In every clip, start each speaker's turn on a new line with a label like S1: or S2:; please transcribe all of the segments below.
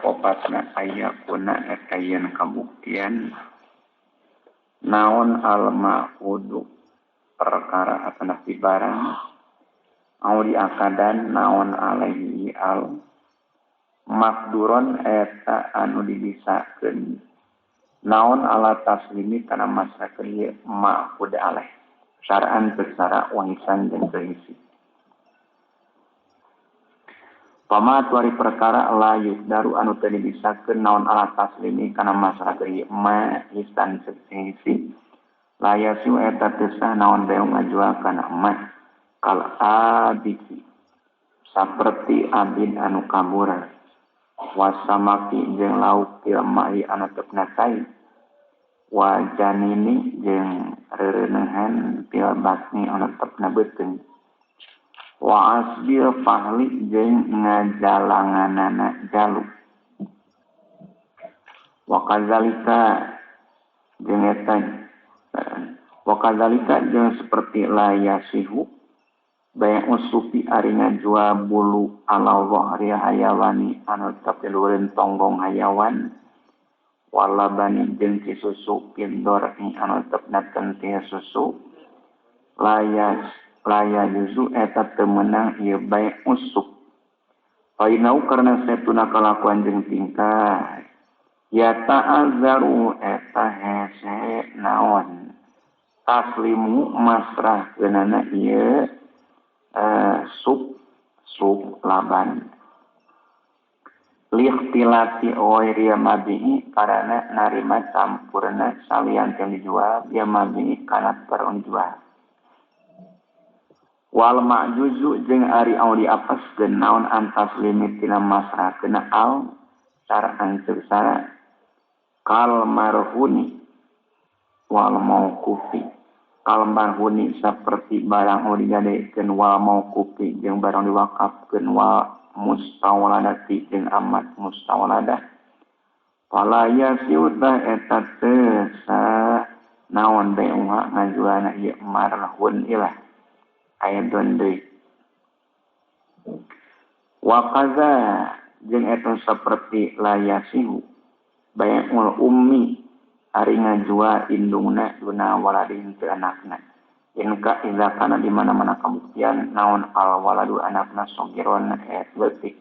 S1: popatna aya kuna etayen kabuktian naon al-ma'udu perkara atana barang au diakadan naon alaihi al makduron eta anu dibisakeun naon ala taslimi kana masakeun ieu ma'ud alaih syar'an secara wahisan jeung terisi. Pamat wari perkara layu daru anu teu dibisakeun naon ala taslimi kana masakeun ieu ma hisan terisi. Layasu eta tesah naon beong ngajual kana emas kal abiki saperti abid anu kabur wasamaki jeung lauk tilmahi anu tepna cai wajanini jeung reureunehan pil basni anu tepna beuteung wa asbil fahli jeung ngajalanganana jalu wa kadzalika jeung eta wakadzalika jeung seperti layasihu bae usupi ari ngajual bulu ala wahri hayawani anu tapilureun tonggong hayawan walabani jeung si susu pindor anu tepna kentir susu laya juzu eta teu meunang ieu bae usuk painau karna setuna kalakuan jeung tingkah ya ta'azzaru eta hese naon taslimu masrah keunana ieu sub laban likhtilati ghairi mabi'i karana narima campurna salian yang dijual dia mabi'i kana perun jual wal ma'juzu jeung ari au diapaskeun naon antas limit tina masrah keuna al syar'an secara kal marhuni wal mauqufi kal marhuni saperti barang digadekeun wal mauqufi jeung barang diwakafkeun wal mustawladati jeung amat mustawladah fala yasiuta eta teu sa naon bae uha ngajualna ieu marhun ilah ayatun deui wa qaza jeung eta saperti layasihu bai'ul ummi ari ngajual indungna duna waladin teu anakna inka idza kana di mana-mana kabuktian naon al waladu anakna sogiron leutik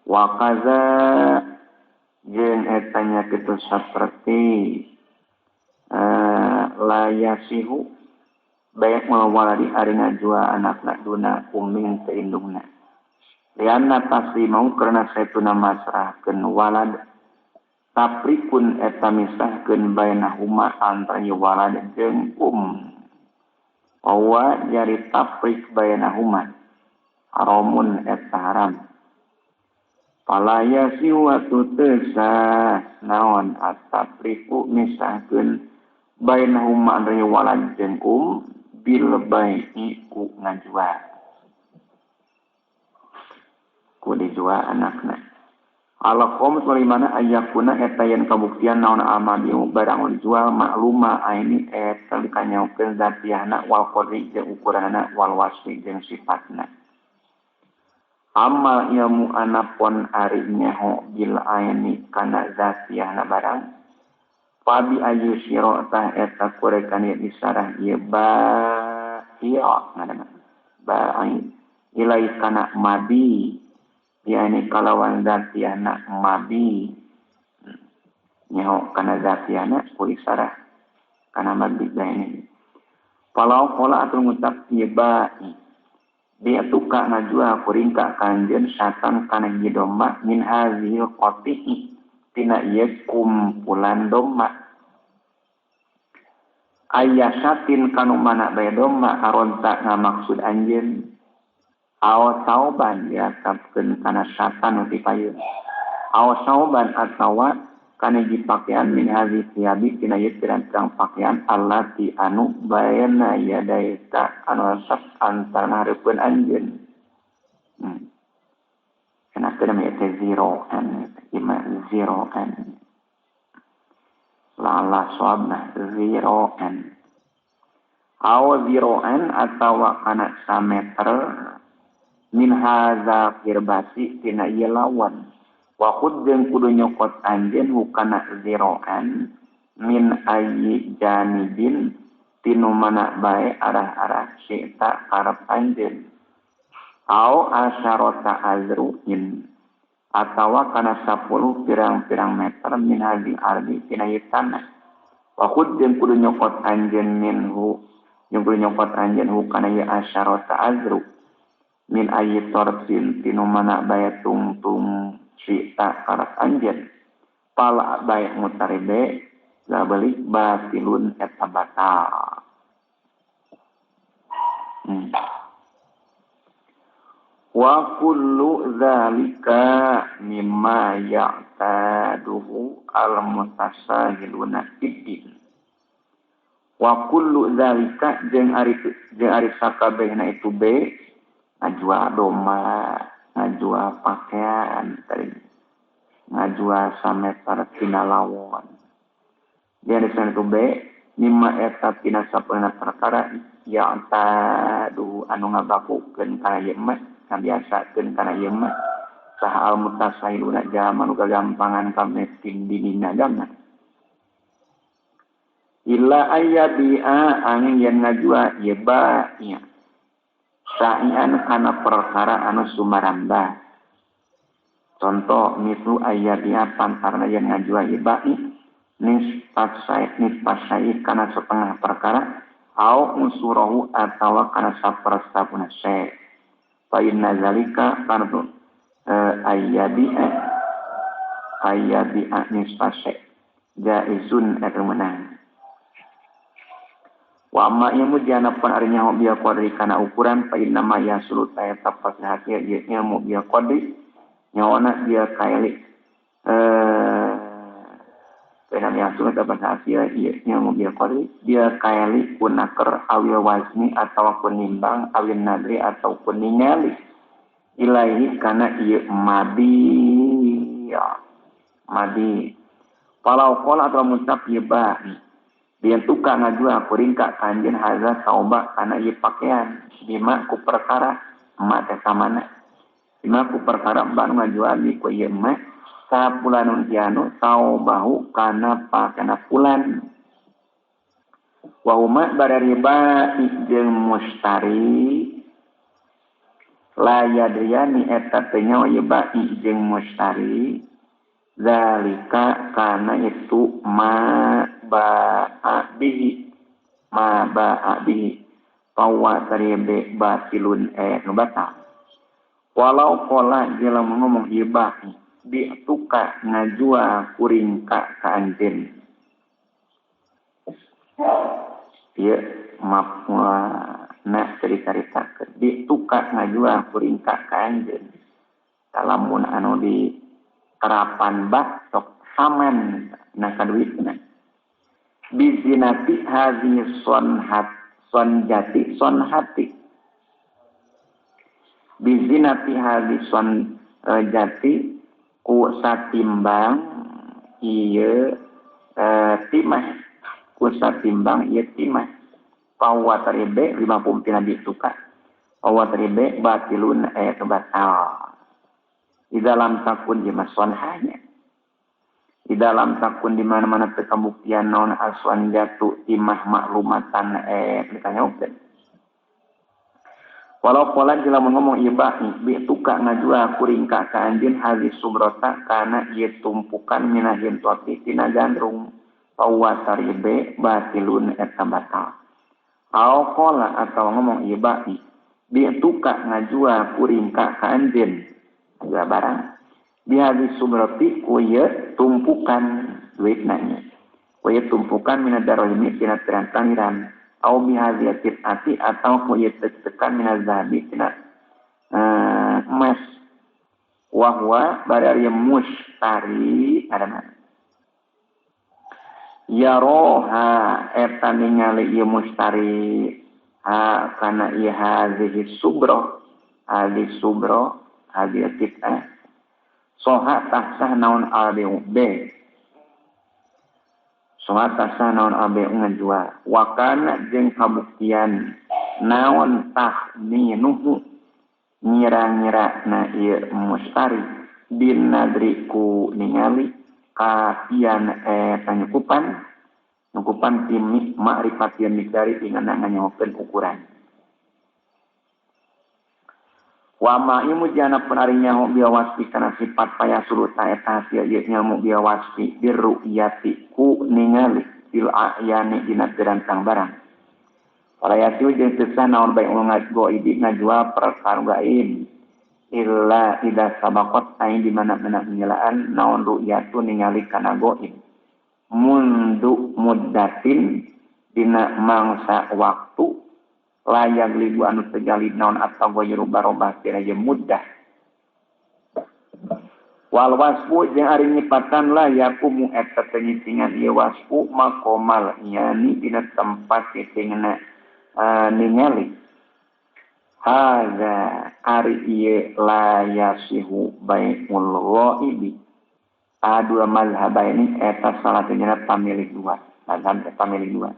S1: wa qaza jeung eta nya kitu saperti layasihu bai'ul waladi ari ngajual anakna duna ummin teu indungna lianna taslimau karena saituna masrahkeun walad taprikun eta misahkeun bainahuma antara walad jeung wa jari taprik bainahuma haramun eta haram palaya siwatu tesa naon at-tapriku misahkeun bainahuma antara walad jeung bil bai'i ku ngajual ku dijual anakna ala qaum salimana ayakuna eta yen kabuktian naon amadiu barang dijual makluma aini eta dikanyaokeun zatiahna wal qadri jeung ukuranna wal wasfi jeung sifatna amal ilmu anapon ari nyaho bil aini kana zatiahna barang pabi ayu sira tah eta kurekan disarah ieu ba iya ngaranna ba ain ilai kana mabi yani kalawan zatiana mabi nyaho kana zatiana ku isarah kana mabi bae palau qala atu ngucap ieu ba dia tuka ngajual kuringka kanjeun satan kana domba min hazil qati'i tina ieu kumpulan domba ayasatin kanu mana bae domba aronta ngamaksud anjeun aw sauban diasapkeun kana satan uti payun aw sauban atawa kana dipakaian min hazi tiabi tina ieu pirang pakaian allati anu baena yadaita anu asap antara hareupeun anjeun kana kana me zero and ima zero and la swabna zero and aw zero and atawa kana 1 meter min haza firbasi tina ieu lawan wa khud jeung kudu nyokot anjeun hukana ziroan min ayyi janibin tinu mana bae arah-arah syi'ta karep anjeun au asyarata azruin atawa kana 10 pirang-pirang meter min hadil ardi tina ieu tanah wa khud jeung kudu nyokot anjeun minhu jeung kudu nyokot anjeun hukana ieu asyarata azru min ayyi torfin tinu mana bae tungtung syi'ta karep anjeun pala bae mutaribe labalik batilun eta batal. Wa kullu dzalika mimma ya'taduhu al-mutasahiluna fiddin. Wa kullu dzalika jeung ari sakabehna itu be ngajual domba, ngajual pakaian, ngajual sameter tina lawon. Dia disana itu be mimma eta tina sapeuna perkara ya'taduhu anu ngabakukeun kana ieu mah kabiasakeun kana ieu mah saha al mutasahiluna jalma nu gagampangan kametin dinina agama illa ayyabi'a angin yen ngajua ieu ba'i sa'ian kana perkara anu sumarambah contoh mislu ayyabi'a pantarna yen ngajua ieu ba'i nispasai kana setengah perkara au usurahu atawa kana sapersapuna se fa inna zalika fardu ayyabi'a nisfasai jaizun eta menang wa amma yamu janapan arinya biya qadri kana ukuran fa inna ma yasulu ta tapas hakiya ieu mu biya qadri nyawana dia kaili penam yasulu tapas hakiya ieu mu biya qadri dia kaili kunaker awil wazni atawa kunimbang awil nadri atau kuningali ilahi kana ieu madi palau qala atau muncap ieu ba'i dia tukang ngajua kuringka kanjeun haza sauba kana ieu pakaian bima ku perkara emak teh samana bima ku perkara mbak ngajua di ku ieu mah sapulanun tianu saubahu kana pakana pulan wa huma barariba jeung mustari la yadriyani eta teh nyawa ieu ba'i jeung mustari zalika kana itu ma ba'a bihi pawa taribe batilun nu batal walau qala jela ngomong ieu ba'i bi tuka ngajua kuring ka anjeun ieu na cerita-ceritakeun bi tuka ngajua kuring ka anjeun salamun anu di terapan bak sok saman na kaduitna bizinati hazi sonhati bizinati hazi sonjati ku satimbang ieu timah ku satimbang ieu timah pawataribe 50 tina dituka pawataribe batilun batal di dalam takun di maswan hanya di dalam takun di mana-mana kebuktian naon aswan jatuh imah maklumatan ditanya oke walau pola jela ngomong ieu ba'i bi tuka ngajua kuring ka anjeun hadis subrota kana ieu tumpukan minahin toti tina gandrung pawataribe batilun eta batal au pola atau ngomong ieu ba'i bi tuka ngajua kuring ka anjeun juga barang di hadis subrati kuya tumpukan duit nanya kuya tumpukan minadarahimi tina terang-terangiran au bihaziatit ati atau kuya tekan minazahabi tina emas wahwa badari mustari adana yaroha eta ningali ieu mustari kana ieu hazihi subro hadis subro hadir kita soha tahsah naon albu b soha tahsah naon albu ngajua wakana jeung kabuktian naon tahminuhu ngira-ngira na ieu mustari bin nadri ku ningali kapian nyukupan tim ma'rifatian mikdari ingana nganyokeun ukuran. Wa ma'imu jana penarinya ho biawasfi kana sifat paya sulut ta eta hasil ieu nyamu biawasfi birru'yati ku ningali bil ayani dina gerantang barang. Walayatu jeung teu sah naon bae ngago idi ngajua perkara gaib illa ida sabaqat ain di mana-mana pengelaan naon ru'yatu ningali kana gaib mundu muddatin dina mangsa waktu layak libu anu tegali naon atau goyru barobah kira je mudah. Wal wasfu jeung ari nyipatan la yakumu eta penyitingan ieu wasfu makomal yani dina tempat titingna ningali. Haza ari ieu la yasihu bai'ul ghaibi. Dua mazhab ini eta salah satunya pamilik dua. Mazhab pamilik dua.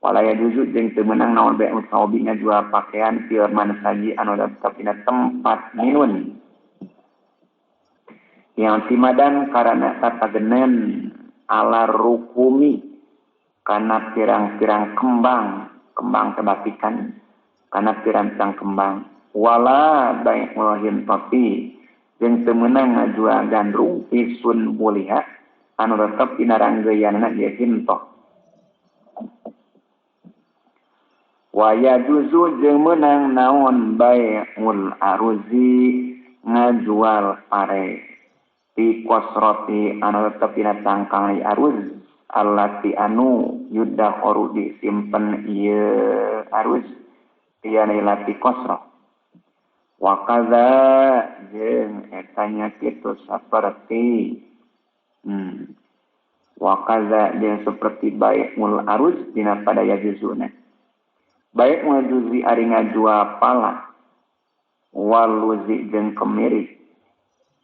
S1: Walaya juzuk jeung teu meunang naon bae usahobi ngajual pakaian keur mana saji anu tetep dina tempat minun. Yang timadan karana tatagenan ala rukumi kana pirang-pirang kembang tebatikan kana pirang-pirang kembang. Wala bae ulahim tapi jeung teu meunang ngajual gandrung isun muliha anu tetep dina ranggeuyana ieu hintoh. Waya juzu jeung meunang naon bai'ul aruzi ngajual pare fi qasrati anu tetep dina tangkang li aruz allati anu yudakhoru disimpen ieu aruz tiana ilati qasra wa kadza jeung etanya kitu saperti wa kadza jeung seperti bai'ul aruz dina pada ya juzuna. Baik ngajuzi ari ngajua pala waluzi jeung kemiri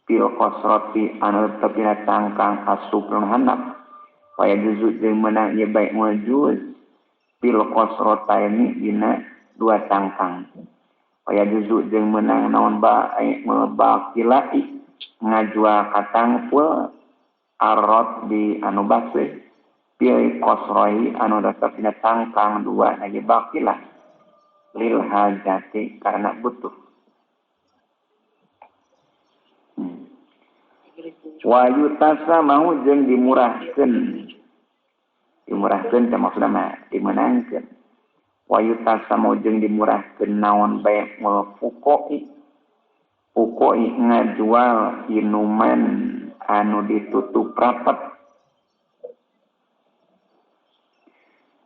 S1: pil qasrati anu tetep dina tangkang asuprun handap waya juzu jeung meunang ieu baik ngajuz pil qasrataini dina dua tangkang waya juzu jeung meunang naon bae mabakilai ngajua katangpul arot di anu baswe pilih kosroi anu tetep dina tangkang dua lagi bakilah lil hajati karena butuh. Wa yutasa mau jeung dimurahkeun teh maksudna mah dimenangkeun. Wa yutasa mau jeung dimurahkeun naon bae mul pukoi ngajual inuman anu ditutup rapat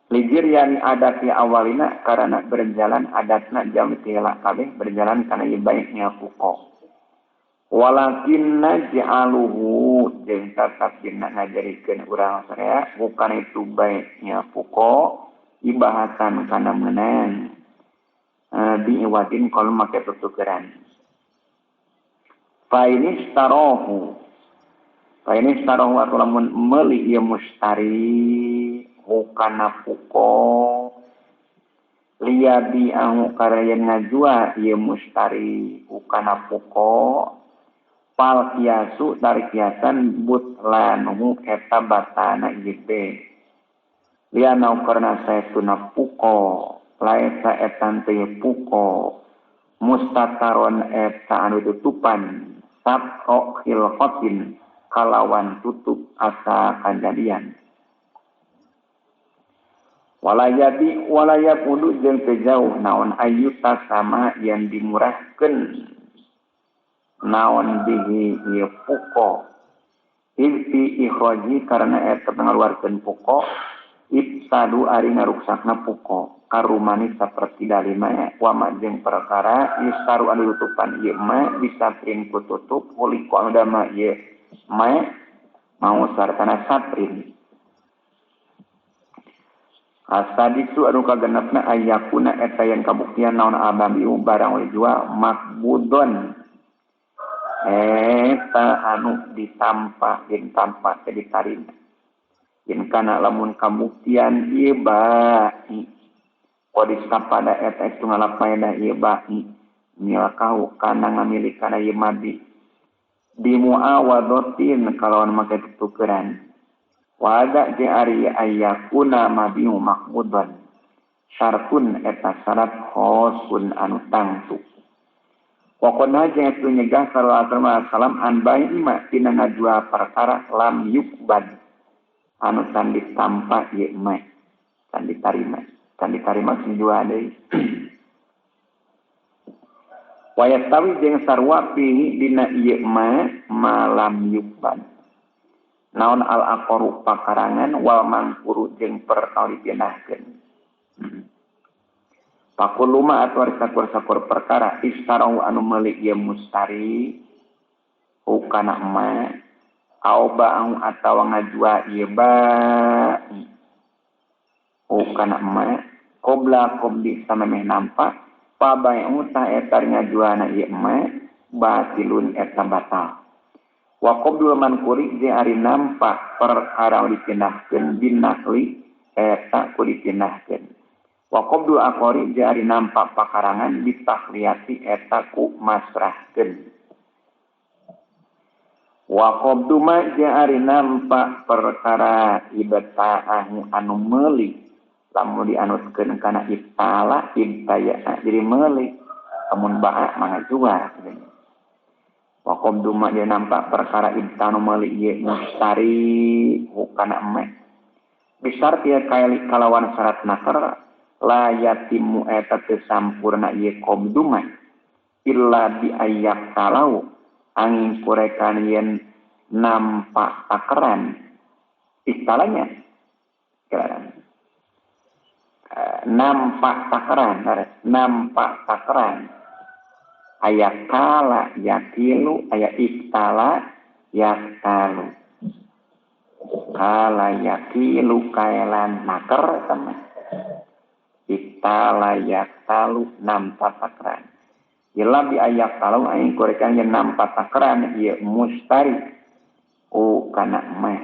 S1: lijir yani adat ya awalina karena berjalan adatna jam tiala kabeh berjalan kana ieu baiknya fuko. Walakin naj'aluhu jeung tatap dina ngajarikeun urang sadaya bukan itu baiknya fuko ibahatan kana meunang diiwatin kalau make tutukeran. Fa ini starohu atau lamun meuli ieu mustari hukana puko liyabi anu karayan ngajua ieu mustari hukana puko pal kiasu dari kiasan butlanuhu eta batana ieu liana karna saestuna puko laesa etan teu puko mustataron eta anu tutupan sab'o khilqatin kalawan tutup asa kajadian. Walayab udu jeung teu jauh naon ayyuta sama yang dimurahkeun naon bihi ieu puko ilti ikhraji karena eta ngaluarkeun puko ibsadu ari ngaruksakna puko karumani saperti dalima wa ma jeung perkara yusaru anu tutupan ieu ma disaprin ku tutup uliko anu dama ieu ma mau sartana saprin. Asadisu anu kagenepna ayakuna eta yang kabuktian naon ababiu barang we jual makbudon eta anu ditampa jadi tarina yen kana lamun kabuktian ieu ba'i kodis pada eta itu ngalapaedah ieu ba'i milkau kana ngamilik kana ieu madi bimuawadotin kalawan make tutukeran wada je ari ayakuna mabiu makmudan syartun eta syarat khosun anu tangtu pokona jeung atu nyegah sallallahu alaihi wasallam an bayi ma tina ngajua perkara lam yukban anu can ditampa ieu mah can ditarima sing jua deui wayastawi jeung sarua fihi dina ieu mah malam yukban naon al aqaru pakarangan wal mangkuru jeung perkara dipindahkeun pakuluma atuh sakur-sakur perkara istarau anu meuli ieu mustari ukana ma au ba'u atawa ngajua ieu ba'i ukana ma qabla qabli samemeh nampa pabai'u ta eta ngajuana ieu ma batilun eta batal wa qabdul mankuri je ari nampak perkara dipindahkeun binakli eta ku dipindahkeun wa qabdul aqari je ari nampak pakarangan ditahliyati eta ku masrahkeun wa qabdu ma je ari nampak perkara ibta'ah anu meuli lamun dianutkeun kana ibtala ibtaya jadi meuli lamun ba'a mangga jual wa qabdu ma je nampak perkara ibtanu meuli ieu mustari hukana emek bisar tieu kalawan syarat nakar la yatimu eta teu sampurna ieu qabdu ma illa bi ayyak talau angin kurekan yen nampak takeran istilahnya nampak takeran ayat kala yakilu ayat istala yakalu kala yakilu kailan naker sama istala yakalu nampak takeran ila bi ayat kalau aing korekan yang nampak takeran ieu mustari kana mah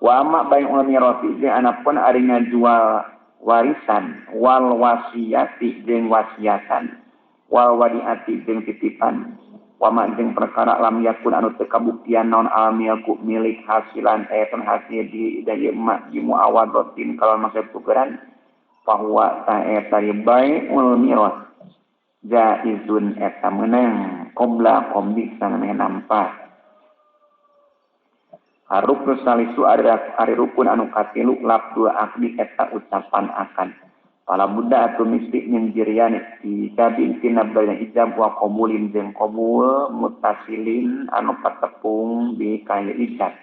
S1: wa ma bayu mirati jeung anapun ari ngajual warisan wal wasiyati jeung wasiatan wal wadiati jeung titipan wa ma jeung perkara lam yakun anu teu kabuktian naon almilku milik hasilan eta hasil di dari emak di muawadatin kalau maksud tukeran bahwa ta eta bai'ul miras jaizun eta meunang qabla qabli samemeh nampa harupun salisu ari rukun anu katilu lafdu akdi eta ucapan akan pala buddha atau mistik minjirian di jabin tina bayan ijab wa qabulin jeung qabul mutasilin anu patepung di kaya ijab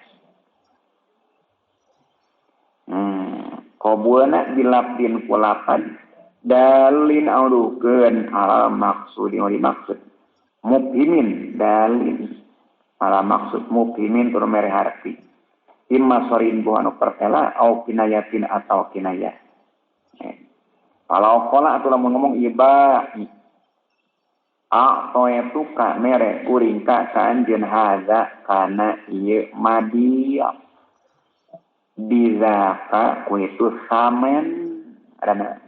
S1: qabulna dilapdin kulapan dalin audukeun ala maksud yang dimaksud mubhimin dalin ala maksud mubhimin tur mere harfi imma sorin bu anu pertela au kinayatin atau kinayah kalau qala atuh lamun ngomong ibai a'toetuka mere kuring ka sanjeun haza kana ieu madiya bizaka kuitu samen adana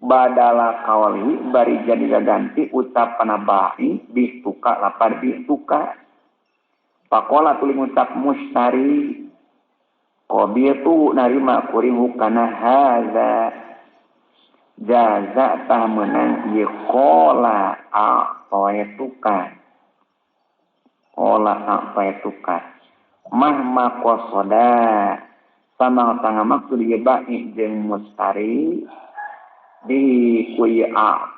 S1: badala kauli bari jadi ganti ucapan ba'i bituka lapar bituka pakola tuli ngucap mustari qabitu narima kurihu kana haza jaza tah menang ieu qala a'toetuka mahma qasoda sama tanga maksud ieu ba'i jeung mustari di kuya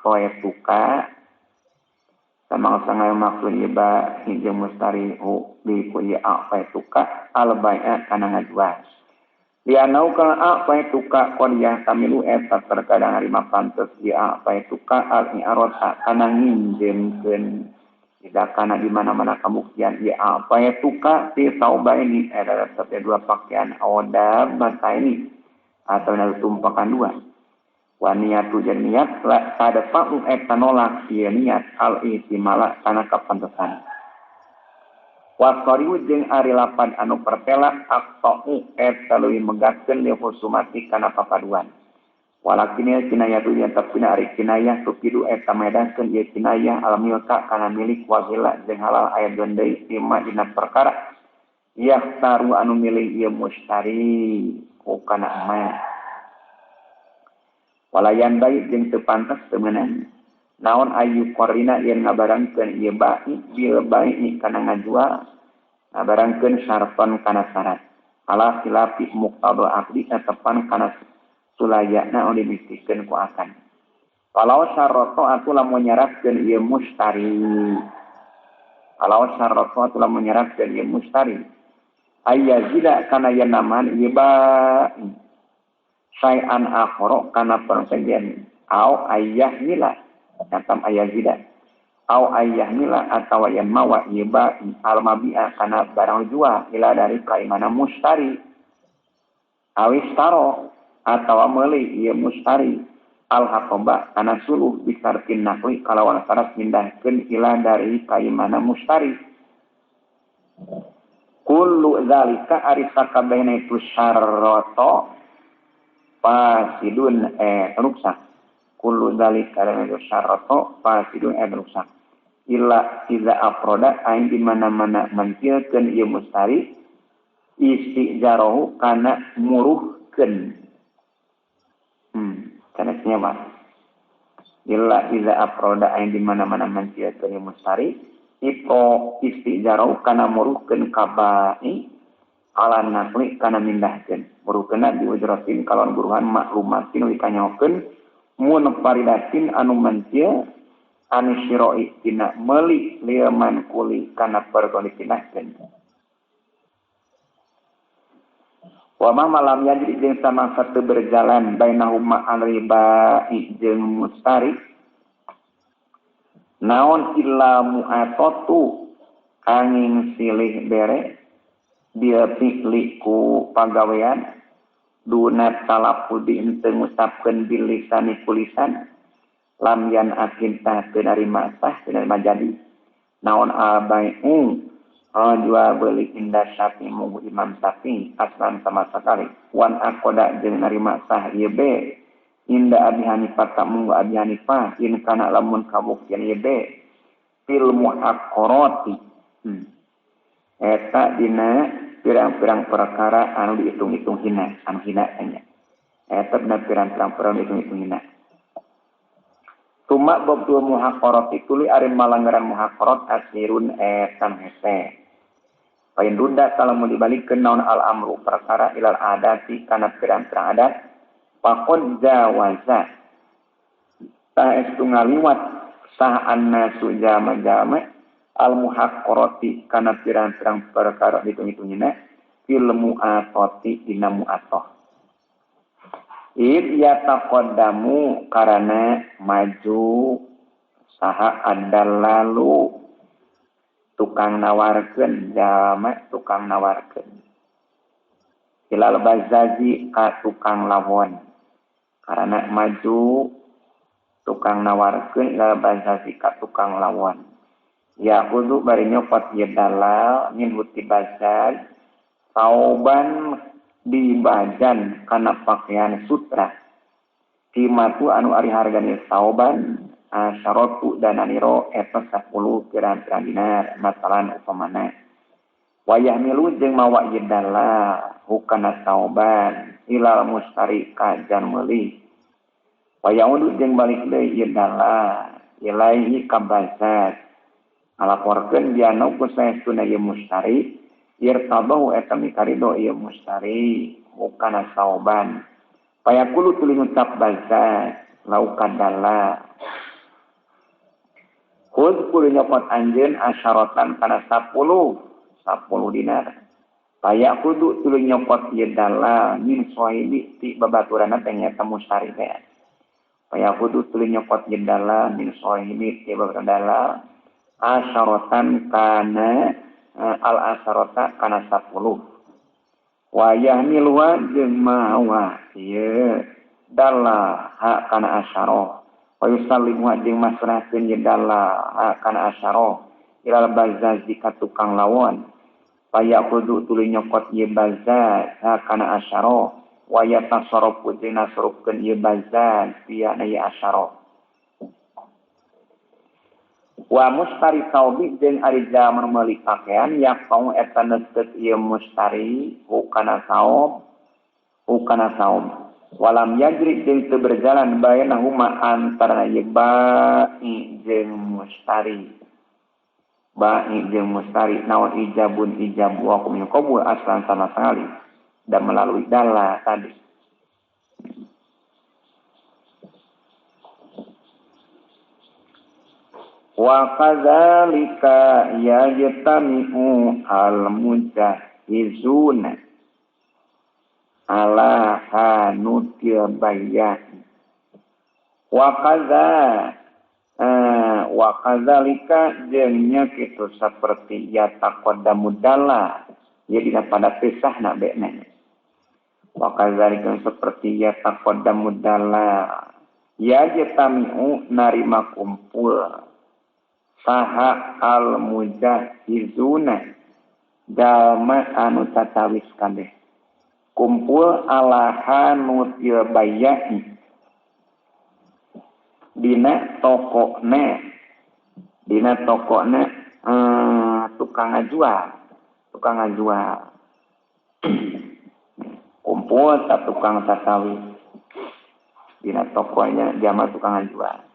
S1: toetuka sama sangai maksud iba jeung mustari di kuya toetuka al bai'a kana ngajual lianau ka toetuka qadiyah kamilu eta terkadang ari mapantes di toetuka al i'rota kana nginjemkeun tidak kana di mana-mana kemungkinan ieu toetuka ti sauba ini ada satu dua pakaian awda bata ini atau tumpakan dua wa niatu jeung niat pada fa'u eta nolak ieu niat al ihtimala kana kapantesan wa qariu jeung ari lapan anu pertela aqta'u eta leuwih megatkeun li husumati kana papaduan Walakin kinayah tu yang tapina ari kinayah tupidu eta medankeun ieu kinayah al milka kana milik wagila jeung halal aya deui lima dina perkara taru anu milih ieu mustari ku kana emas. Walayan baik jeung teu pantes teu meunang naon ayu korina yen ngabarangkeun ieu baik bil baik kana ngajual ngabarangkeun syarton kana syarat ala khilafi muqtada aqdi tetepan kana sulayana oleh dibisikeun ku akan. Kalau syarroto atuh lamun nyaratkeun ieu mustari. Kalau syarroto atuh lamun nyaratkeun ieu mustari. Ayyazida kana yen naman ieu baik. Syai'an akhara kana persegian au ayyahmila katam ayyazida. Au ayyahmila atawa yen mawa ieu baik al-mabi'a kana barang jual ila dari kaimana mustari. Awis taro atau meuli ieu mustari al-haqaba kana suluh bisartin nakli kalawan syarat mindahkeun ila dari kaimana mustari. Kullu zalika ari sakabehna itu syarata fasidun ruksak. Kullu zalika ari syarata fasidun ruksak. Illa iza afroda ain di mana-mana mantiekeun ieu mustari istijarahu kana muruhkeun. Kanasnya mah illa iza afroda ain di mana-mana mantiekeun ieu mustari ipo istijarau kana muruhkeun kabai ala nakli kana mindahkeun muruhkeunna diujratin kalon buruhan maklumatin dikanyakeun mun faridatin anu mantie anu syiroi tina meuli liman kuli kana perkara dipindahkeun. Wa ma malam jadi jeung sama satu berjalan bainahuma al-riba jeung mustari naon illa mu'atatu angin silih bere dia pikli ku pagawean dunat talapudi henteu ngucapkeun bil lisani kulisan lam yan akinta teu narima sah teu narima jadi naon abai'u jual beli indah Syafi'i munggu Imam Syafi'i aslan sama sekali wan akoda jeung narima sah ieu be indah Abi Hanifah tak munggu Abi Hanifah in kana lamun kabuktian ieu be fil muhaqqarati eta dina pirang-pirang perkara anu dihitung-hitung hina anu hina nya eta dina pirang-pirang perkara dihitung-hitung hina. Tuma babdul muhaqqarati tuluy ari malanggaran muhaqqarat asirun etam hese. Pain runda kalau mau dibalikkeun naon al-amru perkara ilal adati kana pirang-pirang adat faqad jawaza ta estu ngaliwat sah annasu jama-jama al-muhaqqarati kana pirang-pirang perkara ditung-hitungina fil mu'atati dina mu'athah. Id yataqaddamu karana maju saha adal lalu tukang nawarkeun jama tukang nawarkeun ilal bazazi ka tukang lawon karana maju tukang nawarkeun ilal bazazi ka tukang lawon ya kudu bari nyopot ieu dalal min huti bazaz sauban dibajan kana pakaian sutra timatu anu ari hargana sauban syaratu dananiro eta 10 pirang-pirang dinar masalan upamana wayah milu jeung mawa ieu dalal hukana sauban ilal mustari ka jan meuli wayah udu jeung balik deui ieu dalal ilaihi ka bazaz ngalaporkeun biana ku saestuna ieu mustari irtabahu eta mikarido ieu mustari hukana sauban payakulu tuluy ngucap bazaz laukan dalal Kod kudu nyopot anjeun asyaratan kana 10 dinar. Paya kudu tuluy nyopot ieu dalal min sohibi ti babaturanna teh nyata mustari teh. Paya kudu tuluy nyopot ieu dalal min sohibi ti babaturan dalal asyaratan kana al-asyarata kana 10. Wayah milwa jeung mawa ieu dalal hak kana asyarah. Wa yusallimu jeung masrahkeun ieu dalal kana asyarah ilal bazaz di ka tukang lawon. Paya kudu tuluy nyokot ieu bazaz kana asyarah wa yatasarrafu jeung nasrupkeun ieu bazan sia na ieu asyara wa mustari taubi jeung ari jalma meuli pakaian yaqau eta neuteut ieu mustari hukana saum walam yajri jeung teu berjalan bainahuma antara ieu ba'i jeung mustari naon ijabun ijab wa kum qabul aslan sama sekali dan melalui dalla tadi. Wa kadzalika yajtami'u al-mujahizuna ala hanutil bayyan. Wa kadzalika jeung kitu saperti ya taqaddamu dalla ya dina pada pisahna be'na. Wa kadzalika seperti ya taqaddamu dalla ya jatami'u narima kumpul saha al mujahizuna dalma anu tatawis kabeh kumpul ala hanutil bayyi dina tokona tukang ngajual kumpul tak tukang tatawis dina tokonya jama tukang ngajual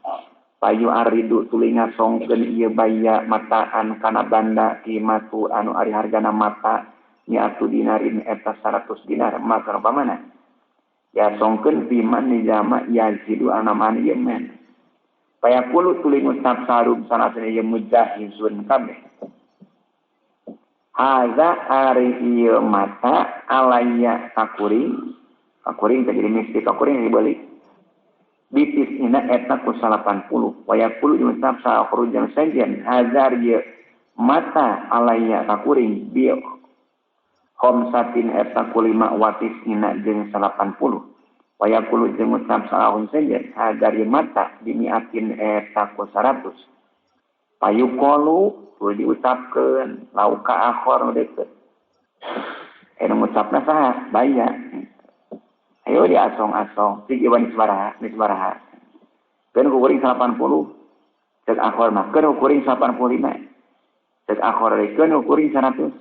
S1: payu aridu tuluy ngasongkeun ieu baya mataan kana banda qimatu anu ari hargana mata niatu dinarin eta 100 dinar maka pamana ya songkeun biman ni jama yazidu anaman ieu men payaqulu tuluy ngucap sarub sanatna ieu mujahizun kabeh haza ari ieu mata alaya kakuring jadi mesti kakuring dibalik bitis ina eta ku 80 wayaqulu yunsab sa khurujang sanjan haza ieu mata alaya kakuring bi khamsatin eta ku 5 watis ina jeung 80 wayaqulu jeung ngucap sa sanjan haza ieu mata dimiatin eta ku 100 payuqulu tuluy diucapkeun lauka akhor nu deukeut anu ngucapna saha baya ayo diasong-asong sigi wan nisbaraha keun kuring 80 ceuk akhor mah keun kuring 85 ceuk akhor keun kuring 100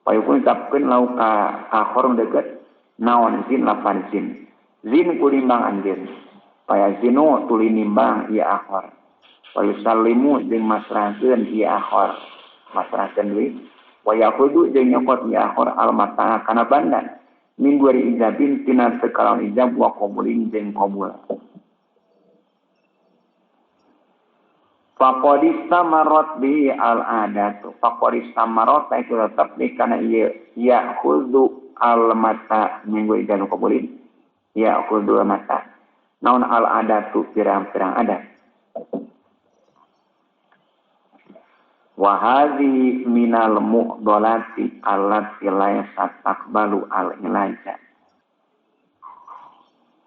S1: payukeun ucapkeun lauka akhor nu deukeut naon zin lapan zin kulimbang anjeun paya zinu tuluy nimbang ieu akhor wa yusallimu jeung masrahkeun ieu akhor masrahkeun deui wa yaqudu jeung nyokot ieu akhor al-mata kana banda min guari ijabin tina sekalaun ijab wa qabulin jeung qabul faqadista marot bi al-adatu faqadista marot itu tetap di kana ieu yaqudu al-mata min guari ijab qabulin yaqudu al-mata naon al-adatu pirang-pirang adat wa hadhi minal mu'dolati allati la yastaqbalu al-ilaja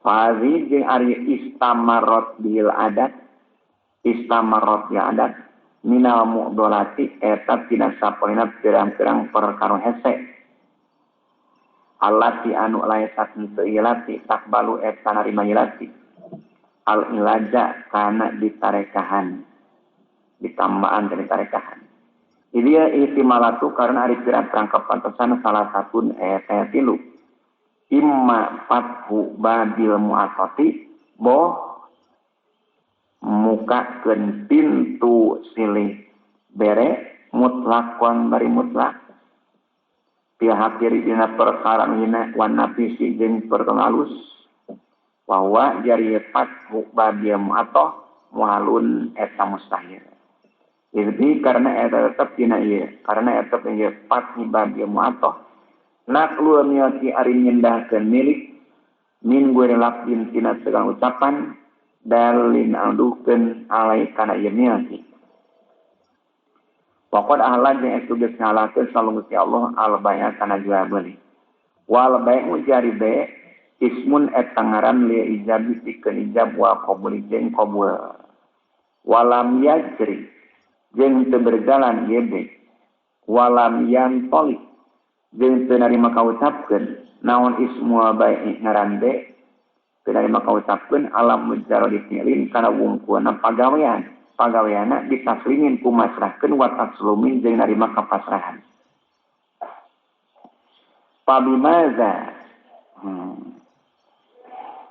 S1: fadhi jeung ari istamarot bil adat minal mu'dolati eta tina sapoina pirang-pirang perkara hese allati anu la yastaqbalu takbalu eta narima ilati al-ilaja kana ditarekahan ditambahan dari tarekahan. Idia ihtimalatu karena ari pirang-pirang kepantesan salah satu saya tilu. Imma fathu babil mu'atati boh mukakeun pintu silih bere mutlakon bari mutlak pihak kiri dina perkara hina wan nafisi jeung perkara halus bahwa jari fathu babil mu'atah muhalun eta mustahil. Jadi karena eta tetap dina ieu, karena eta ieu fathi babi mu'athah. Naqlu niati ari nyendahkeun milik min gueri lafzin tina segala ucapan dalin aduhkeun alai kana ieu niati. Pokod ahlan jeung estu geus ngalakeun salung Gusti Allah al baya kana jual beli. Wal bai'u jari be ismun eta ngaran li ijabi pikeun ijab wa qabul jeung qabul. Walam yajri jeung teu berjalan yebe walam yantolik jeung teu narima kaucapkeun naon ismu baik ngaran be dari maka ucapkeun alam mujarrad fi'lin kana wungkulna pagaweana ditaslimin ku masrahkeun wa taslumin jeung narima kapasrahan pabimaza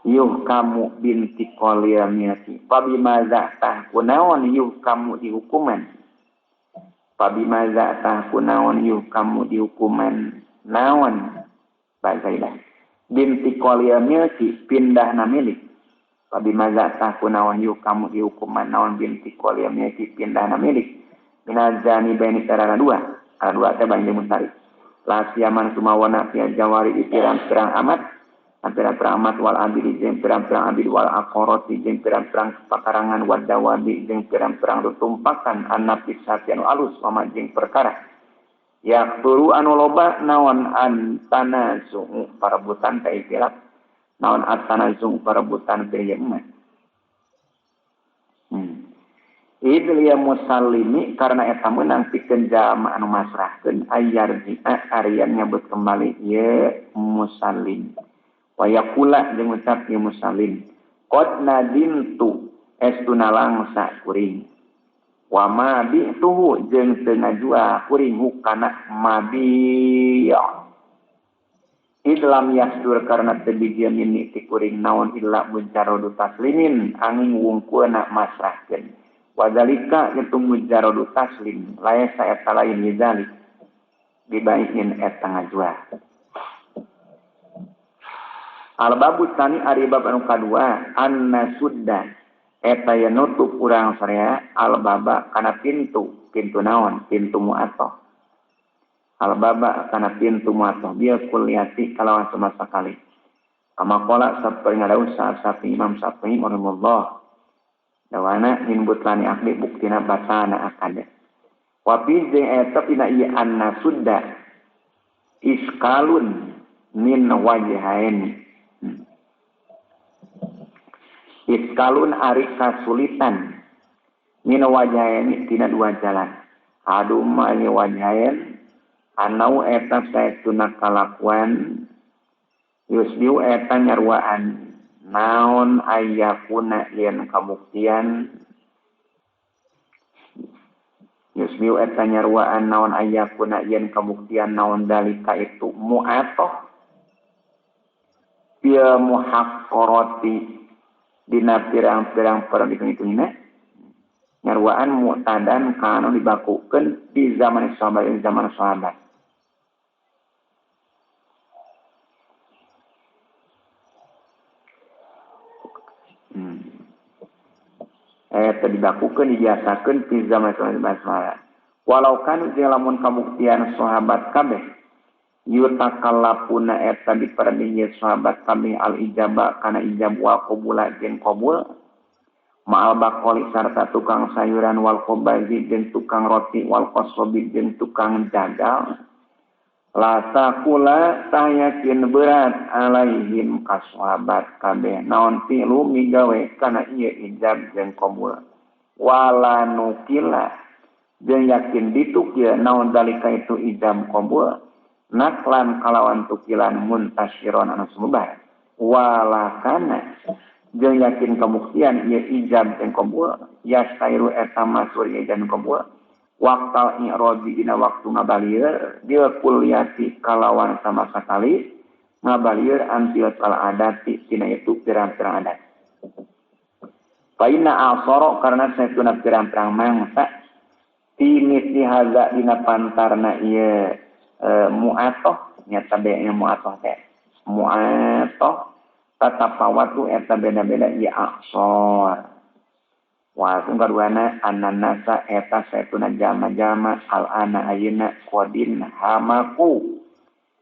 S1: yuh kamu binti qoliyamiyati pabimaza tah kunaon yuh kamu dihukuman pabimaza tah kunaon yuh kamu dihukuman naon bahasa binti qoliyamiyati pindahna milik pabimaza tah kunaon yuh kamu dihukuman naon binti qoliyamiyati pindahna milik minazani baini sarana dua teh banjir mustari la siaman sumawana fi jawari di pirang-pirang amat wal abidi jeung pirang-pirang abid wal aqarati jeung pirang-pirang pakarangan wad dawabi jeung pirang-pirang tumpakan annafis satian alus mama jeung perkara ya turu anu loba naon antanazu parebutan teh istilah naon antanazu parebutan teh emat Idliya musallimi karena eta meunang pikeun jalma anu masrahkeun ayyarji'a arian nyabut kembali ye musallim wa yaqula jeung ucap ye musallim qad nadimtu estuna langsa kuring wa ma bi'tuhu jeung teu ngajua kuring hukana mabiya idlam yasdur karena teu dijieun ti kuring naon illa mujarradu taslimin angin wungkulna masrahkeun wadalika itu mujarradu taslim layak saya salain yizalik dibaikin eta ngajwa al-babu tani ari bab anu kadua anna sudda eta ya nutup urang sarea al-baba kana pintu naon pintu mu'atoh al-baba kana pintu mu'atoh dia kuliati kalawan sama sekali kama qala saperti ngadaus sapi Imam Syafi'i rahimahullah dawana min butlani akli buktina basana akada wapi jeung eta pina ieu anna sudda iskalun min wajhain iskalun ari kasulitan min wajhain tina dua jalan aduma ye wajhain anau eta saestuna kalakuan yusbiu eta nyarwaan naon ayyakuna yen kabuktian yusmiu eta nyarwaan naon ayyakuna yen kabuktian naon dalika itu mu'atoh dia muhaqqarati dina pirang-pirang perhitung-hitungina nyarwaan mu'tadan kana dibakukeun di zaman sahabat eta dibakukeun dibiasakeun fi zaman sahabat walau kan jeung lamun kabuktian sahabat kabeh yutakallapuna eta diperdinya sahabat kabeh al ijabah kana ijab wa qabula jeung qabul ma'al baqoli sarta tukang sayuran wal qabazi jeung tukang roti wal qasabi jeung tukang jagal la taqula tayakin berat alaihim kasahabat kabeh naon tilu migawe kana ieu ijab jeung qabul wala nukila jeung yakin ditukil naon dalika itu ijab qabul naklan kalawan tukilan muntasyiron anu sumebar wala kana jeung yakin kabuktian ieu ijab jeung qabul yastairu eta masur ijab qabul waktal i'rodi dina waktu ngabalieur dia kuliati kalawan sama sekali ngabalieur antil kal adati dina itu pirang-pirang adat paina asoro karena saestuna pirang-pirang mangsa timis dihaza dina pantarna ieu mu'atoh nyata beanya mu'atoh teh mu'atoh tatapawatu eta beda-beda ieu aksor wa sungkaduana annanasa eta saetuna jama-jama al-ana ayeuna qadin hamaku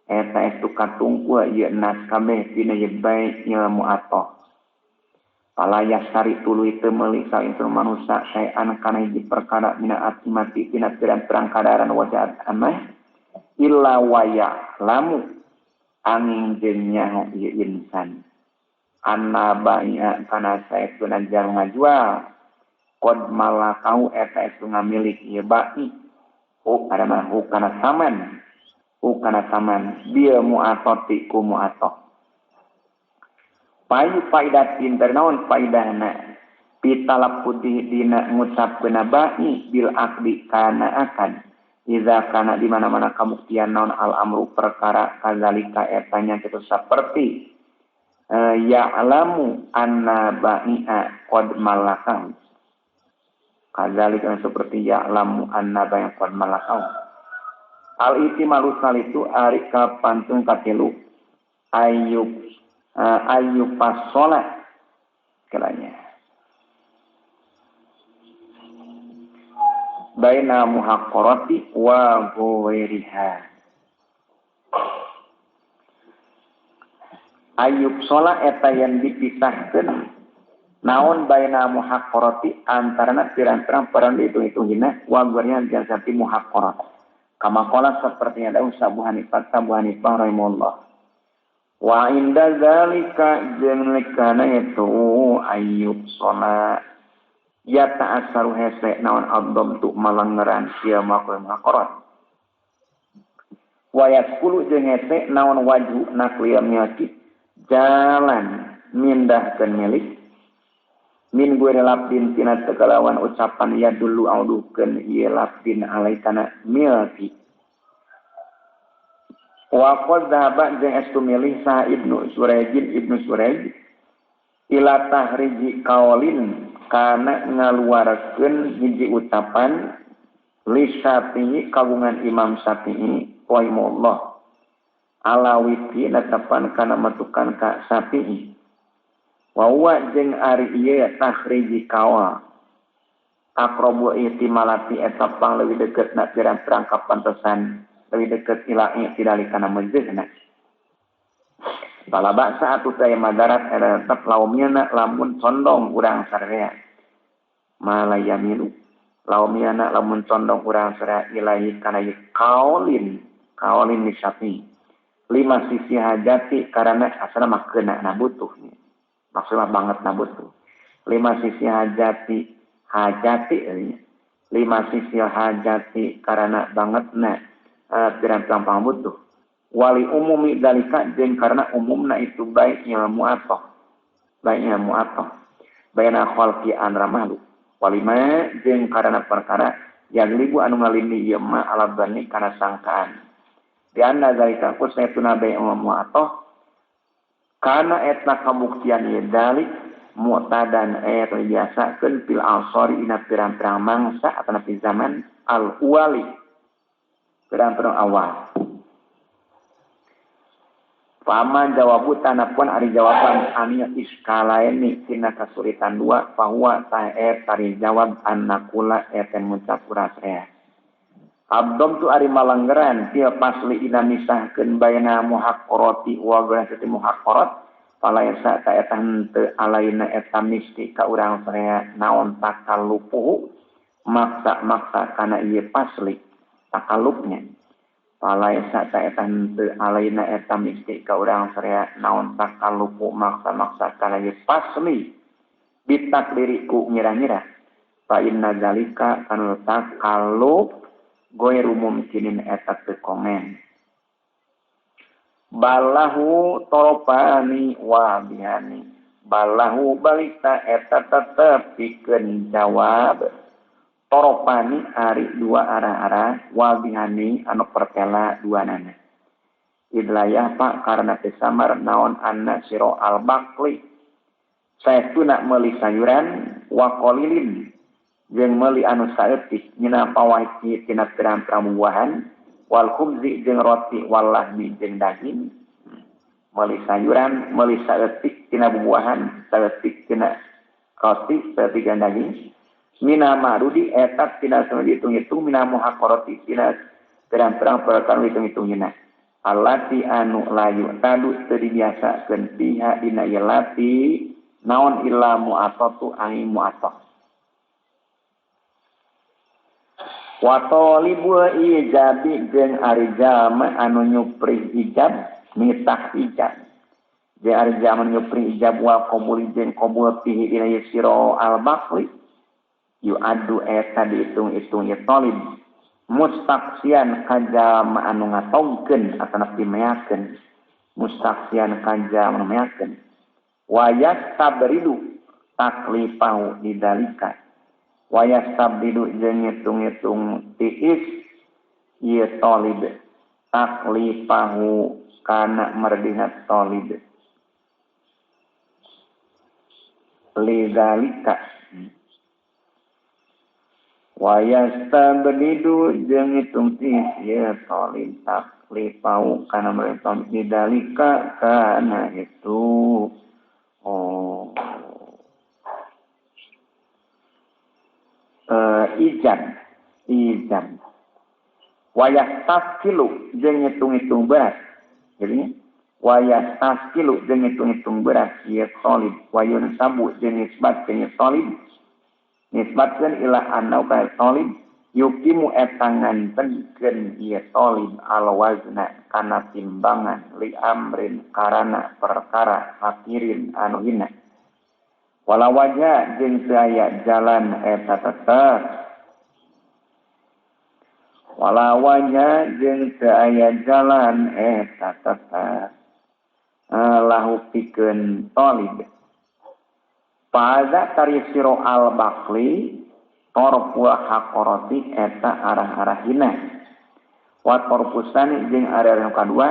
S1: eta estu katungku ieu nas kabeh dina yebai ilmu atoh palayas sari tuluy teu meuli saintun manusia saean kana hiji perkara mina atimati tina pirang-pirang kadaran wajah amah illa waya lamu angin jeung nyaho ieu insan anna bai'a kana saetuna jar ngajual qad malakau eta itu ngamilik ieu ba'i ada mah kana saman kana taman bil mu'atati ku mu'atok payu faidatin ternaon faidahna pitalap putih dina ngucapkeun ba'i bil akdi kana akan iza kana di mana-mana kabuktian naon al amru perkara kadzalika etanya kitu saperti ya'lamu anna ba'i'a qad malakau kadzalika seperti ya'lamu anna ba'i'a qad malakau al itimalu salitu ari kapantun katilu ayub pasola kelanya baina muhaqqarati wa ghairiha ayub sola eta yang dipisahkeun naon baina muhaqqarati antarana pirang-pirang perang dihitung-hitunginna wa ghairiha jasati muhaqqarat kama qala seperti ada Abu Hanifah rahimahullah wa inda zalika jeung lekana itu ayub sola ya ta'assaru hese naon abdom tu malangeran sia makul maqarat wa yaqulu jeung hese naon waju nakliya miati jalan mindahkeun milik min guere lapdin tina tegalawan ucapan ya dulu audukeun ieu lapdin alaikana milki wa qad dhahaba jeung estu milih sa ibnu Surayj ila tahriji qaulin kana ngaluarkeun hiji ucapan li Syafi'i kagungan Imam Syafi'i rahimahullah ala witi natapan kana matukan ka Syafi'i wa huwa jeung ari ieu tahriji qaul aqrabu ihtimalati eta pang leuwih deukeutna pirang-pirang kapantesan leuwih deukeut ila i'tidali kana mejehna Pala baksa atuh taya madarat era tetap laumina lamun condong urang sarrea. Malayamilu laumina lamun condong urang sarrea ilahi kana kaulin nisyafi. 5 sisi hajati karena asana mah keuna na butuh. Maksudna banget na butuh. 5 sisi hajati 5 sisi hajati karena bangetna pirang-pirang pangbutuh. Wali umumi dalika jeung karena umumna itu baiknya mu'athah. Bayana khalqi an ramalu. Walima jeung karena perkara yang libu anu ngalindi ieu ma ala bani kana sangkaan. Di anna dalika kusaytuna bai'u mu'athah kana etna kabuktian ieu dalik mu'tadan biasakeun fil asari ina pirang-pirang mangsa ataupun di zaman al-uwali. Pirang-pirang awal. Paman jawabu tanapun ari jawaban anu iskalaini tina kasulitan 2 bahwa sae tari jawab annakula eten muncap urasrea. Abdom tu ari malanggeran tia pasli ina misahkeun baina muhaqqarati wa ghairu muhaqqarat pala yasa ta eta henteu alaina eta misti ka urang sarea naon takallupuh maksa kana ieu pasli takallupnya. Palai sata etan te alaina etam misti ka urang sarea naon takallupu maksa kana ye pasli bitakdiriku ngira-ngira fa inna zalika kana takallup ghairu mumkinin eta teu komen balahu torofani wa bihani balahu balita eta tetep pikeun jawab Toropani ari 2 arah-arah wabihani anu pertela 2 nana. Idlayah pak karena pesamar naon anna siro al-bakli. Saestuna meuli sayuran wa qalilin jeung meuli anu saeutik nyina pawahki tina pirang-pirang buahan wal khubzi jeung roti wal lahmi jeung daging. Meuli sayuran, meuli saeutik tina buahan, saeutik tina roti, saeutik tina daging. Mina marudi etat tina sama dihitung-hitung mina muhaqqarati tina perang-perang perkara hitung-hitungina allati anu layu tadu teu dibiasakeun biha dina yelati naon illa mu'athatu ai mu'athah wa talibul ijabi jeung ari jalma anu nyupri ijab mitah ijab jeung ari jalma nyupri ijab wa qabul jeung qabul fihi ila yasira al-baqli yu adu eta dihitung-hitung ya talib mustaksian kajama anu ngatongkeun atana pimeakeun mustaksian kajama anu meakeun wayas tabridu taklipahu didalika wayas tabridu jeung ngitung-ngitung tiis ieu talib taklipahu kana merdina talib lidalika wayastabdidu jeung ngitung tiis ya talib taklipau kana mereka lidalika kana itu ijab wayastaskilu jeung ngitung-ngitung beras jadi wayastaskilu jeung ngitung-ngitung beras ya talib wayun sabu jeung nisbat jeung talib nisbatkeun ila annau ka talib yukimu etangan tenkeun ieu talib al wazna kana timbangan li amrin karana perkara hakirin anu hina wala wajah jeung teu aya jalan eta tetep wala wajah jeung teu aya jalan eta tetep lahu pikeun talib pada tarisiro al-bakli torpua hakoroti eta arah-arahina wat korpusani jeung arah-arah kadua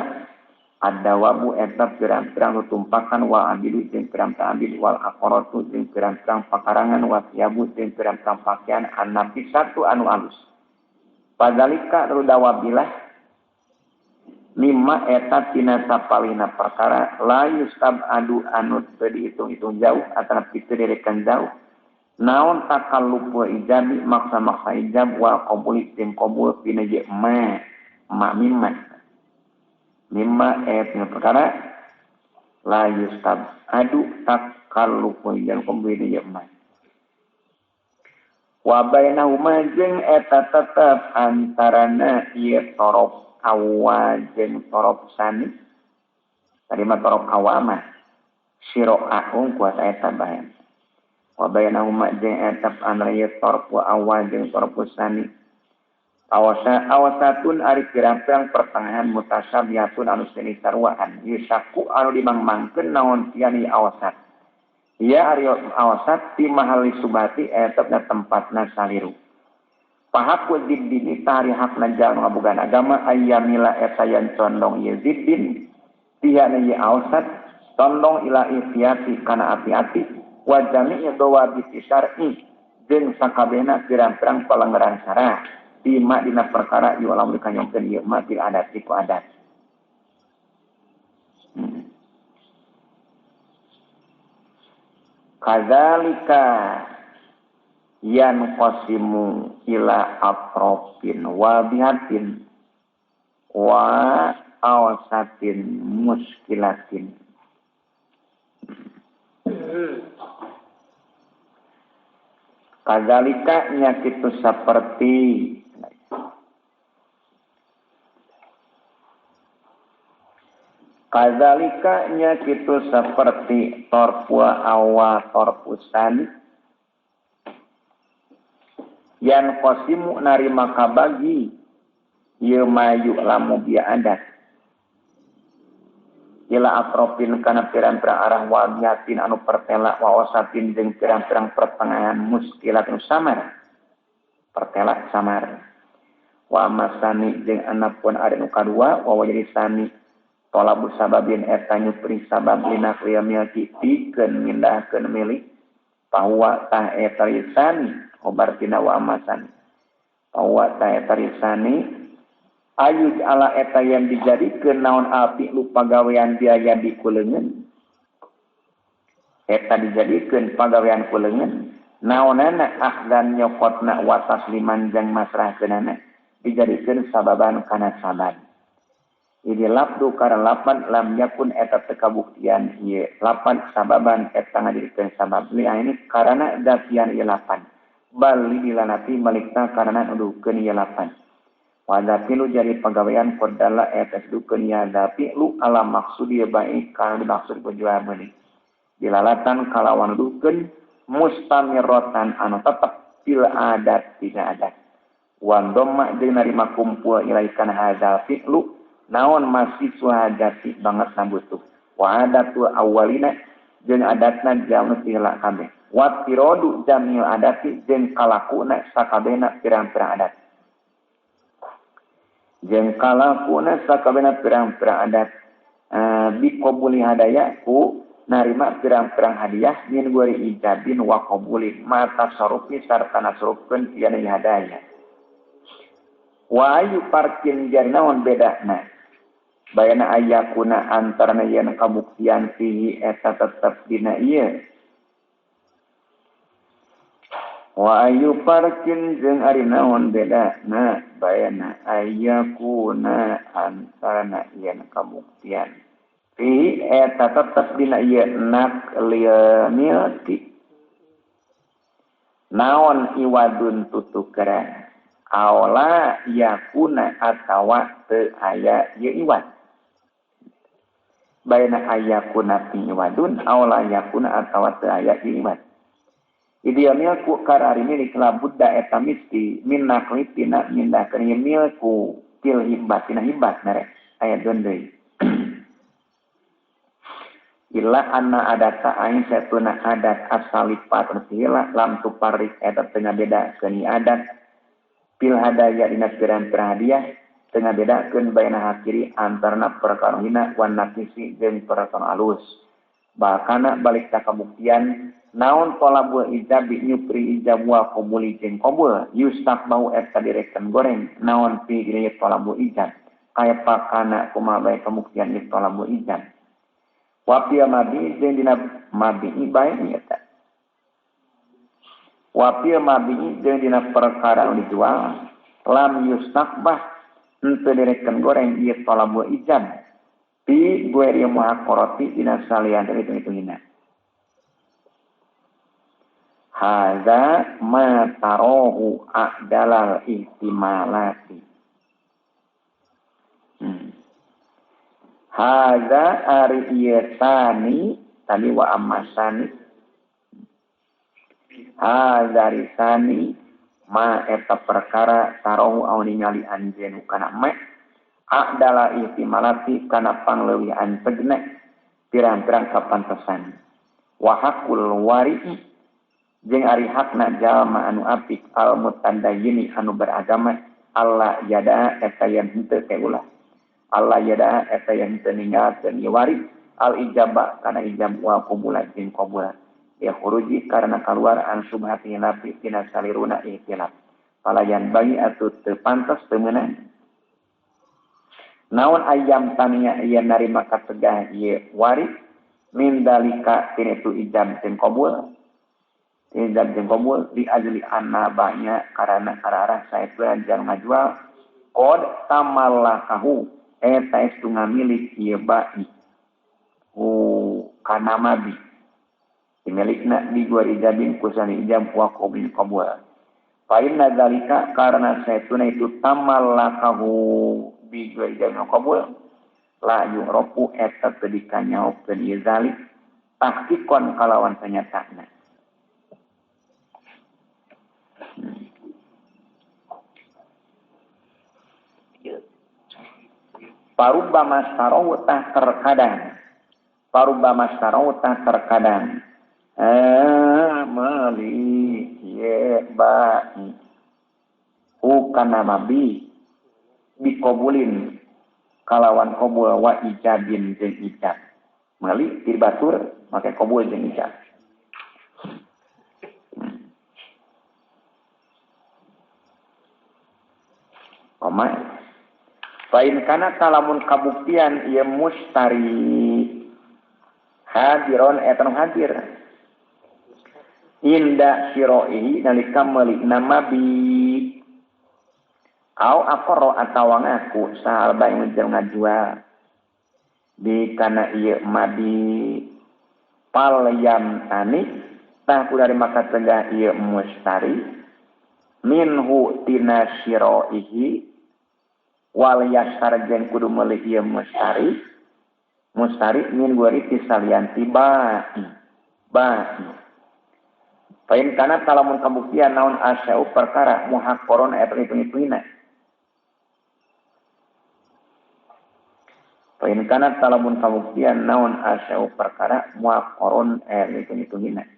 S1: ada wabu eta pirang-pirang tutumpakan wa abidu jeung pirang-pirang abid wal akorotu jeung pirang-pirang pakarangan wa siabu jeung pirang-pirang pakaian anapi satu anu alus padalika rudawabilah mimma eta tina sapalina perkara la yustab adu anu teu dihitung-hitung jauh atau pitu direkan jauh naon takallupu ijabi maksa-maksa ijab wal qabuli tim qabul pina je mimma eta perkara la yustab adu takallupu ijab qabul je wa bainahuma jeung eta tetep antarana ieu torof awa jeung torof sani kalimat torof awama siro'ahum kuasa eta bahan wa bainahuma jeung eta antara ieu torof wa awa jeung torof sani awasatun ari pirang-pirang pertengahan mutasabihatun anu seni sarwaan yusaku anu dimangmangkeun naon tiani awasat ia ari awasat di mahali subati eta tempatna saliru pahak wajib dini tari hak najal ngabugan agama ayyamila eta yang condong ieu ziddin tiha na ieu awsat condong ila ihtiyati kana hati-hati wa jami'i dawabit syar'i jeung sakabehna pirang-pirang pelanggaran syara bima dina perkara yu alam dikanyongkeun ieu mah bil adat iku adat kadzalika yan qasimu ila atrofin wa bihatin wa awasatin muskilatin kadzalika nya kitu saperti kadzalika nya kitu saperti torpua awa torpusan yan qasimu narima kabagi ieu mayu lamu biya adat ila atrofin kana pirang-pirang arah wadiatin anu pertela wa wasatin jeung pirang-pirang pertengahan muskilat anu samar pertela samar wa masani jeung anapun ari nu kadua wa wajri sani talabu sababin eta nyupri sabab lina qiyamil pikeun mindahkeun milih bahwa tah eta lisani obartina wa amasan bahwa tah eta lisani ayud ala eta yang dijadikeun naon api lu pagawean biaya dikuleungeun eta dijadikeun pagawean kuleungeun naonana ahdan nyokotna wa tasliman jeung masrahkeunana dijadikeun sababan kana sabab ini labdu karena lapan lam yakun eta tekabuktian ieu lapan sababan eta ngajadikeun sabab ini karena dasian ieu lapan bal dilanati malikna karena nuduhkeun ieu lapan wadapilu jadi pagawean kodala eta dukeun ya dapilu ala maksudi baik kana dimaksud penjualan meuni dilalatan kalawan nuduhkeun mustamiratan anu tetep fil adat tina adat Wan domma jeung narima kumpul ilaikan hadzal fi'lu naon masih suhajati banget sambutuh. Wa adatu awalina jeung adatna jamu tila kabeh. Wa tirodu jamil adati jeung kalakuna sakabehna pirang-pirang adat. Jeung kalakuna sakabehna pirang-pirang adat bi qabuli hadaya ku narima pirang-pirang hadiah min gori ijabin wa qabuli mata sarufi sarta nasrupkeun tiana hadaya. Wa ayu parkin jarnaon bedana bayana ayakuna antarana yen kabuktian fihi eta tetep dina ieu. Wa ayu parkin jeung ari naon bedana bayana ayakuna antarana yen kabuktian fihi eta tetep dina ieu nak liamilti naon iwadun tutukeran aula yakuna atawa teu aya ieu iwad. Baina ayakuna fi iwadun aula yakuna atawa teu aya ieu iwad. Idieu milku karari milik labudda eta misti min naklitina mindahkeun ieu milku til hibbatina hibbat mere aya deui. Illa anna adata ain satuna adat asalifat tihila lam tuparik eta tengah beda keuni adat pil hadaya dina pirang-pirang hadiah tengah bedakeun baina hakiri antarna perkara hina wan nafisi jeung perkara alus. Bahkan balik ka kabuktian naon talabu ijabi nyupri ijab wa qabuli jeung qabul yustak bau eta direkan goreng naon fi dina talabu ijab kaya pakana kumaha bae kabuktian ieu talabu ijab. Wa fi mabi jeung dina mabi bae eta. Wapil mabi'i jeung dina perkara anu dijual lam yustakbah henteu direkan goreng ieu talabu ijab fi gueri muhaqqarati dina salian itu hina. Hadza ma tarahu a'dalal ihtimalati. Hadza ari ieu tani tadi wa ammasani hazarisani ma eta perkara tarohu au ningali anjeun kana me a'dala ihtimalati kana pangleuwihan tegna pirang-pirang kapantesan wa haqqul wari'i jeung ari hakna jalma anu apik al mutadayyini anu beragama Allah yada eta yang henteu ke ulah Allah yada eta yang henteu ninggalkeun ieu wari al ijabah kana ijab wa qabula jeung qabula ya khuruji karena keluar an subhati nafi tina saliruna ihtilaf palayan bagi atuh teu pantes teu meunang naon ayam tania ieu narima kategah ieu wari min dalika tina tu ijab jeung qabul di ajli annabanya karena arah saepeun jalma jual qad tamallakahu eta estu ngamilik ieu bai kana mabi milikna di gua ijabin kusani ijab wa qabul qabul fa inna dzalika karena saetuna itu tamallakahu bi gua ijab qabul la yu'rafu eta teu dikanyaokeun ieu zalik tahqiqan kalawan panyataana. Parubbama sarawta terkadang amali ye ba'i kana mabi biqabulin kalawan qabul wa ijabin jeung ijab mali tibatur make qabul jeung ijab Fain kana kalamun kabuktian ieu mustari hadiron eta nu hadir inda syira'ihi nalika meulina mabi au aqra atawa ngaku sahal bae ngajual di kana ieu mabi pal yam tani tah kudari maka tegah ieu mustari minhu tina syira'ihi wal yasar jeung kudu meuli ieu mustari min guari tisalian tibai Pain kana talamun kabuktian naon asyau perkara muhaqqiron eta hitung-hitungina. Pain kana talamun kabuktian naon asyau perkara muhaqqiron eta hitung-hitungina.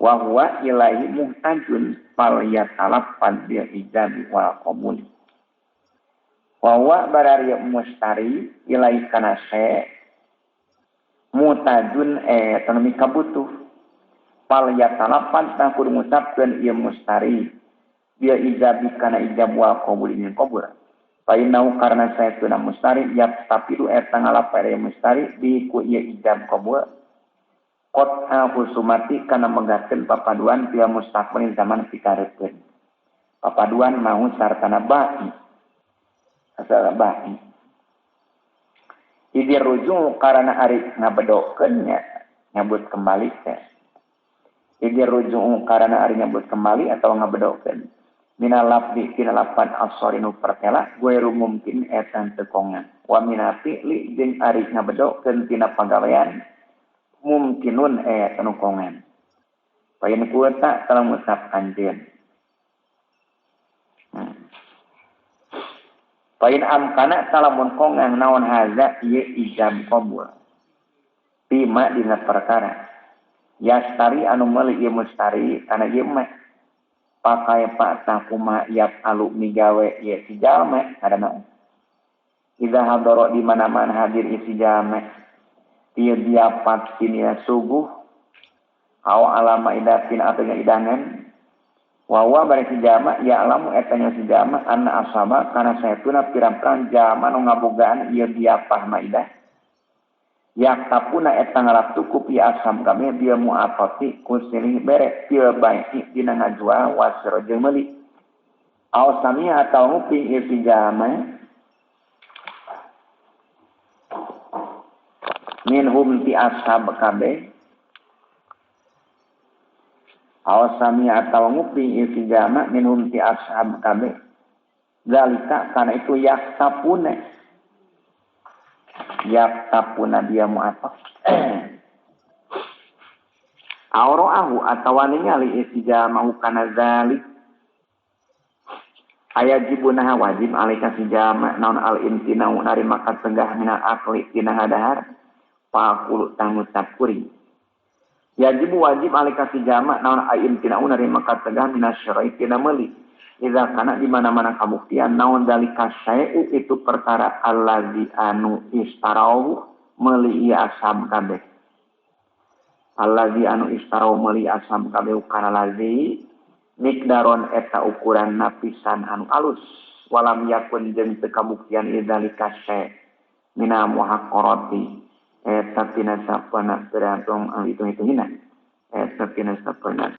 S1: Wa huwa ilaihi muhtajun fal yatalaffaz bil ijabi wal qabul. Wa huwa barari mustari ilaihi kana se muhtajun tanami kabutuh fal yatalaffaz ta kudu ngucapkeun ieu mustari bil ijabi kana ijab wal qabul min qabul. Fa innahu karna saytuna mustari yaqtafidu eta ngalapare mustari bi ku ieu ijab qabul. Kot husumati kana menggakeun papaduan dia mustaqbalin zaman pikareupkeun. Papaduan mau sartana ba'i. Asal ba'i. Idi rujuk karana ari ngabedokeun nya nyabut kembali teh. Idi rujuk karana ari nyabut kembali atau ngabedokeun. Minal lafzi tina lapan asharinu pertela gue mungkin etan tekongan. Wa minati li jeung ari ngabedokeun tina pagawean mungkinun penukongan. Payen kuota kalau musab anjeun. Payen amkana salamun kongang naon haza ieu ijab qabul. Bima dina perkara. Yastari anu meuli ieu mustari kana ieu mah pakai pak takuma yap alu migawe ieu si jalma kadana. Idza hadara di mana-mana hadir isi jalma dia pastinya subuh au alama idatin ataunya idangan wawa bari si jama ya alamu etanya si jama anna asaba kana saytuna pirang-pirang jama nu ngabogaan ieu dia pahmaidah yak tapuna eta ngalap cukup ya asam kami dia muafati kusilih bere pieu baik dina ngajual wasro jeung meuli au sami atau nguping ieu si jama minhum ti ashab kabeh awasami atau ngupi isi jama minhum ti ashab kabeh zalika karena itu yaktapuna dia mu'ataf awro'ahu atawani ngali isi jama hukana zalik ayajibunah wajib alika si jama naun al-imtina unari makat tegah minal akli tina hadahar pakulu tangucap kuring. Yajib wajib alika si jama naon aim tina unari makat tegah minasyarai tina meuli. Idza kana di mana-mana kabuktian naon dalika syai'u itu perkara allazi anu istarau meuli asam kabeh. Allazi anu istarau meuli asam kabeh kana lazi mikdaron eta ukuran napisan anu alus walam yakun jeung teu kabuktian idzalika syai' mina muhaqqarati tapi nasabana berantong hitung-hitungina tapi nasabana